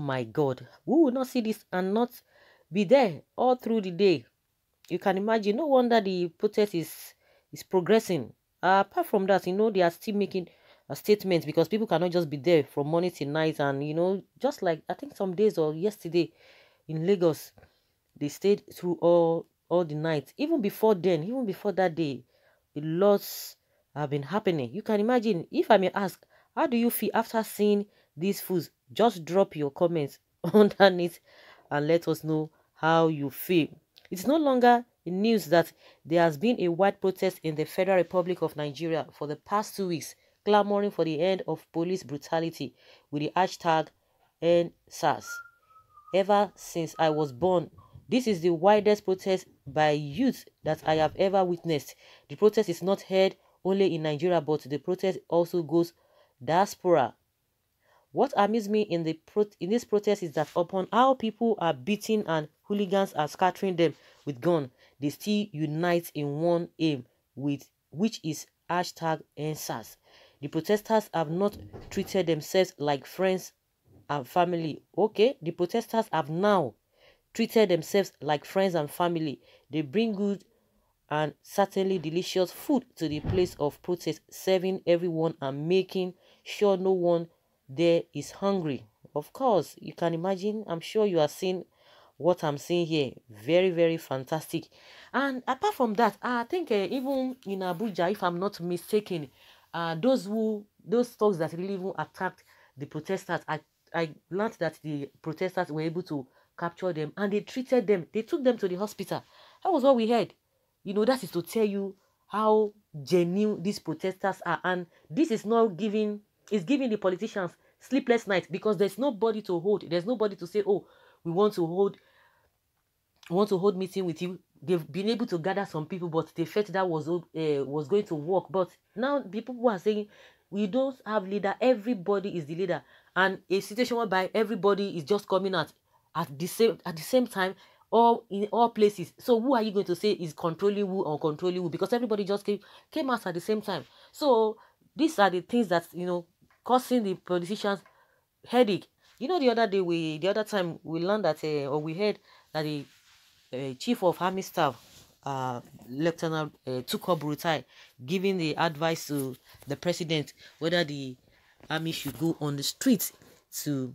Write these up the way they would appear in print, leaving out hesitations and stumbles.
my God. We will not see this and not be there all through the day. You can imagine. No wonder the protest is progressing. Apart from that, they are still making a statement because people cannot just be there from morning till night. And, just like I think some days or yesterday in Lagos, they stayed through all the night. Even before then, even before that day, a lots have been happening. You can imagine. If I may ask, how do you feel after seeing these foods? Just drop your comments underneath and let us know how you feel. It's no longer in news that there has been a wide protest in the Federal Republic of Nigeria for the past 2 weeks, clamoring for the end of police brutality with the hashtag #EndSARS. Ever since I was born, this is the widest protest by youth that I have ever witnessed. The protest is not heard only in Nigeria, but the protest also goes diaspora. What amused me in this protest is that upon how people are beating and hooligans are scattering them with guns, they still unite in one aim, which is hashtag #EndSARS. The protesters have not treated themselves like friends and family. Okay, the protesters have now treated themselves like friends and family. They bring good and certainly delicious food to the place of protest, serving everyone and making sure no one there is hungry. Of course, you can imagine. I'm sure you are seeing what I'm seeing here. Very, very fantastic. And apart from that, I think even in Abuja, if I'm not mistaken, those thugs that really even attacked the protesters, I learned that the protesters were able to capture them and they treated them. They took them to the hospital. That was what we heard. That is to tell you how genuine these protesters are. And this is not giving the politicians sleepless nights because there's nobody to hold. There's nobody to say, oh, we want to hold meeting with you. They've been able to gather some people, but they felt that was going to work. But now the people who are saying we don't have leader, everybody is the leader, and a situation whereby everybody is just coming out at the same time, all in all places. So who are you going to say is controlling who or controlling who? Because everybody just came out at the same time. So these are the things that causing the politicians headache. The other time we learned that or we heard that the chief of army staff, Lieutenant Tukur Brutai, giving the advice to the president whether the army should go on the streets to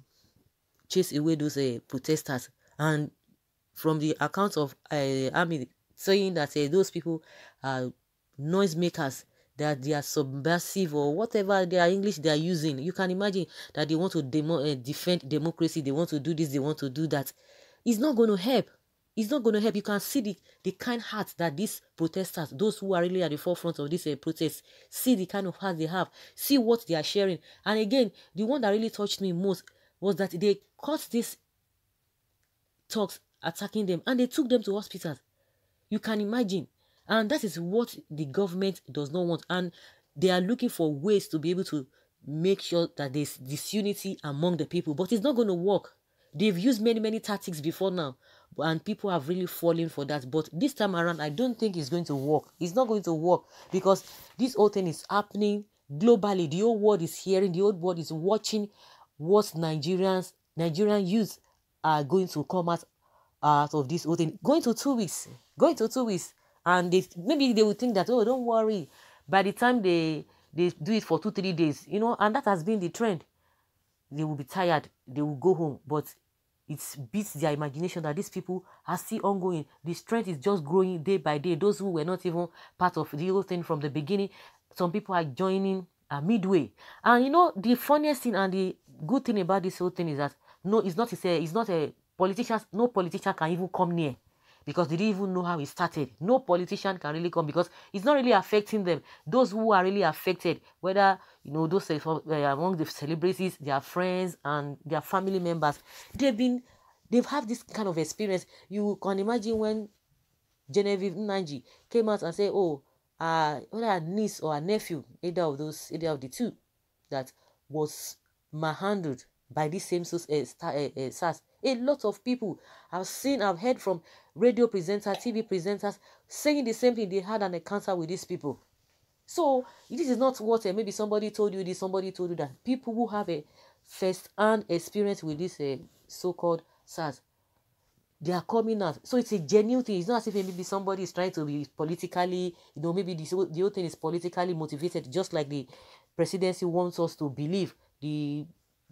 chase away those protesters. And from the account of army saying that those people are noisemakers, that they are subversive or whatever their English they are using. You can imagine that they want to defend democracy, they want to do this, they want to do that. It's not going to help. It's not going to help. You can see the kind heart that these protesters, those who are really at the forefront of this protest, see the kind of heart they have, see what they are sharing. And again, the one that really touched me most was that they caught these thugs attacking them and they took them to hospitals. You can imagine. And that is what the government does not want. And they are looking for ways to be able to make sure that there's disunity among the people. But it's not going to work. They've used many, many tactics before now. And people have really fallen for that. But this time around, I don't think it's going to work. It's not going to work because this whole thing is happening globally. The whole world is hearing. The whole world is watching what Nigerian youth are going to come out of this whole thing. Going to 2 weeks. And maybe they will think that, oh, don't worry. By the time they do it for 2-3 days, and that has been the trend. They will be tired. They will go home. But it beats their imagination that these people are still ongoing. The strength is just growing day by day. Those who were not even part of the whole thing from the beginning, some people are joining midway. And the funniest thing and the good thing about this whole thing is that no politician can even come near because they didn't even know how it started. No politician can really come because it's not really affecting them. Those who are really affected, whether those among the celebrities, their friends and their family members, they've had this kind of experience. You can imagine when Genevieve Ñ1Ç came out and said, oh, whether a niece or a nephew, either of the two, that was manhandled by this same SARS. A lot of people I've heard from radio presenters, TV presenters saying the same thing. They had an encounter with these people. So this is not what maybe somebody told you this, somebody told you that. People who have a first-hand experience with this so-called SARS. They are coming out. So it's a genuine thing. It's not as if maybe somebody is trying to be politically, maybe the whole thing is politically motivated, just like the presidency wants us to believe. The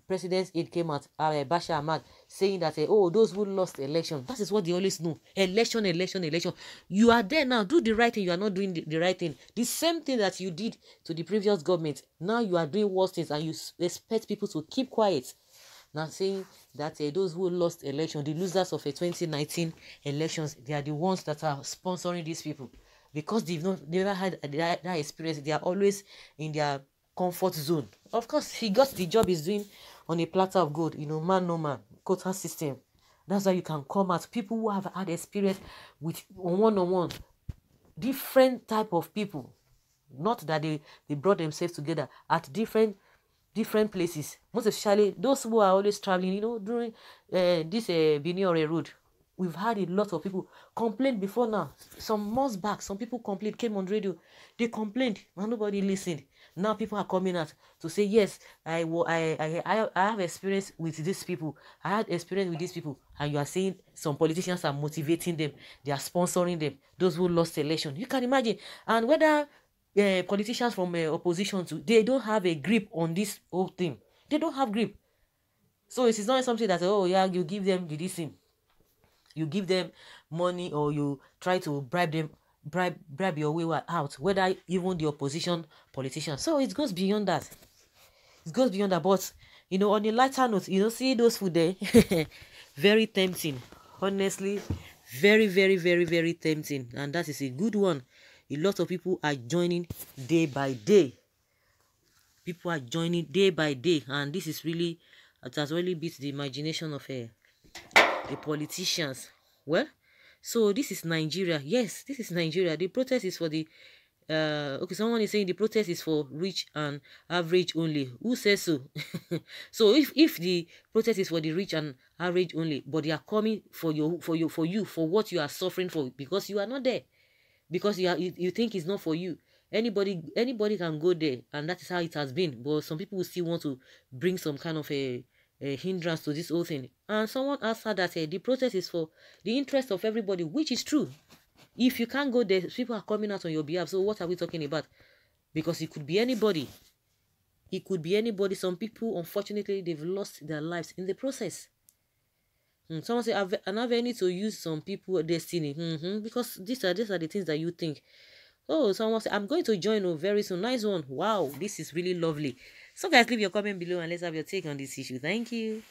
president's aide came out, Bashar Ahmad, saying that, oh, those who lost election, that is what they always know. Election, election, election. You are there now, do the right thing, you are not doing the right thing. The same thing that you did to the previous government, now you are doing worse things, and you expect people to keep quiet. Now saying that those who lost election, the losers of a 2019 elections, they are the ones that are sponsoring these people. Because they've never had that experience. They are always in their comfort zone. Of course, he got the job he's doing on a platter of gold, man no man, quota system. That's why you can come out. People who have had experience with one-on-one, different type of people. Not that they brought themselves together at different places, most especially those who are always traveling, during this Biniore road. We've had a lot of people complain before now. Some months back, some people complained, came on radio. They complained and nobody listened. Now people are coming out to say, yes, I have experience with these people. I had experience with these people. And you are saying some politicians are motivating them. They are sponsoring them. Those who lost election. You can imagine. And whether politicians from opposition too, they don't have a grip on this whole thing. They don't have grip. So it is not something that, oh yeah, you give them this thing. You give them money, or you try to bribe them, bribe your way out, whether even the opposition politicians. So it goes beyond that. It goes beyond that. But on a lighter note, see those food there, very tempting. Honestly, very, very, very, very tempting, and that is a good one. A lot of people are joining day by day. People are joining day by day, and this is really, it has really beat the imagination of the politicians. Well, so this is Nigeria. Yes, this is Nigeria. The protest is for the okay, someone is saying the protest is for rich and average only. Who says so? So if the protest is for the rich and average only, but they are coming for what you are suffering for, because you are not there, because you think it's not for you. Anybody can go there, and that is how it has been. But some people will still want to bring some kind of a hindrance to this whole thing. And someone asked her that the protest is for the interest of everybody, which is true. If you can't go there, people are coming out on your behalf. So what are we talking about? Because it could be anybody. It could be anybody. Some people, unfortunately, they've lost their lives in the process. Someone say, an avenue to use some people's destiny. Because these are the things that you think. Oh, someone say, I'm going to join very soon. Nice one. Wow, this is really lovely. So guys, leave your comment below and let's have your take on this issue. Thank you.